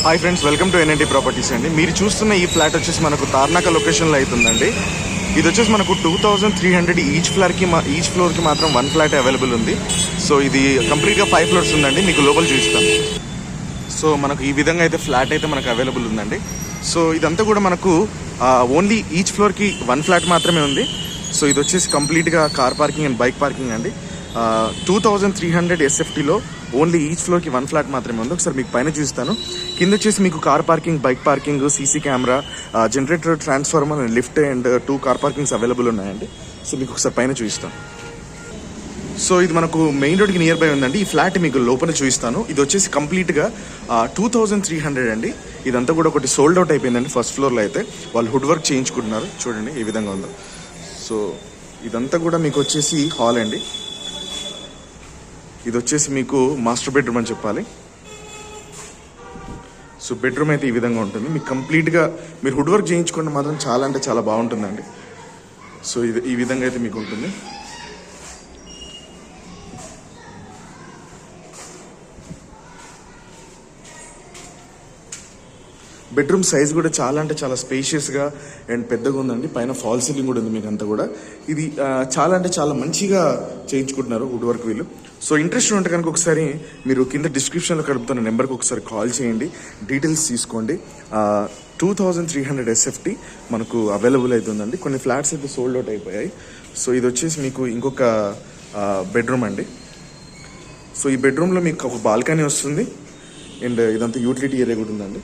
Hi friends, welcome to NNT properties అండి. మీరు చూస్తున్న ఈ ఫ్లాట్ వచ్చేసి మనకు తార్నాక లొకేషన్లో అవుతుందండి. ఇది వచ్చేసి మనకు 2300 ఈచ్ ఫ్లోర్కి మాత్రం 1 ఫ్లాట్ అవైలబుల్ ఉంది. సో ఇది కంప్లీట్గా 5 ఫ్లోర్స్ ఉందండి. మీకు లోపల చూపిస్తాను. సో మనకు ఈ విధంగా అయితే ఫ్లాట్ అయితే మనకు అవైలబుల్ ఉందండి. సో ఇదంతా కూడా మనకు ఓన్లీ ఈచ్ ఫ్లోర్కి 1 ఫ్లాట్ మాత్రమే ఉంది. సో ఇది వచ్చేసి కంప్లీట్గా car parking and bike parking అండి. 2300 ఎస్ఎఫ్టీలో ఓన్లీ ఈచ్ ఫ్లోర్కి 1 ఫ్లాట్ మాత్రమే ఉంది. ఒకసారి మీకు పైన చూస్తాను. కింద వచ్చేసి మీకు car parking, bike parking, CC camera, generator, transformer, lift and 2 car parkings available ఉన్నాయండి. సో మీకు ఒకసారి పైన చూపిస్తాను. సో ఇది మనకు మెయిన్ రోడ్కి నియర్ బై ఉందండి. ఈ ఫ్లాట్ మీకు లోపల చూపిస్తాను. ఇది వచ్చేసి కంప్లీట్గా 2300 అండి. ఇదంతా కూడా ఒకటి సోల్డ్ అవుట్ అయిపోయిందండి. ఫస్ట్ ఫ్లోర్లో అయితే వాళ్ళు వుడ్ వర్క్ చేయించుకుంటున్నారు. చూడండి ఏ విధంగా ఉందో. సో ఇదంతా కూడా మీకు వచ్చేసి హాల్ అండి. ఇది వచ్చేసి మీకు మాస్టర్ బెడ్రూమ్ అని చెప్పాలి. సో బెడ్రూమ్ అయితే ఈ విధంగా ఉంటుంది. మీకు కంప్లీట్గా మీరు వుడ్ వర్క్ చేయించుకుంటే మాత్రం చాలా అంటే చాలా బాగుంటుందండి. సో ఇది ఈ విధంగా అయితే మీకు ఉంటుంది. బెడ్రూమ్ సైజ్ కూడా చాలా అంటే చాలా స్పేషియస్గా అండ్ పెద్దగా ఉందండి. పైన ఫాల్ సీలింగ్ కూడా ఉంది. మీకు అంతా కూడా ఇది చాలా అంటే చాలా మంచిగా చేయించుకుంటున్నారు వుడ్ వర్క్ వీళ్ళు. సో ఇంట్రెస్ట్ ఉంటే కనుక ఒకసారి మీరు కింద డిస్క్రిప్షన్లో కడుపుతున్న నెంబర్కి ఒకసారి కాల్ చేయండి, డీటెయిల్స్ తీసుకోండి. 2300 ఎస్ఎఫ్టీ మనకు అవైలబుల్ అవుతుందండి. కొన్ని ఫ్లాట్స్ అయితే సోల్డ్ అవుట్ అయిపోయాయి. సో ఇది వచ్చేసి మీకు ఇంకొక బెడ్రూమ్ అండి. సో ఈ బెడ్రూమ్లో మీకు ఒక బాల్కనీ వస్తుంది అండ్ ఇదంతా యూటిలిటీ ఏరియా కూడా ఉందండి.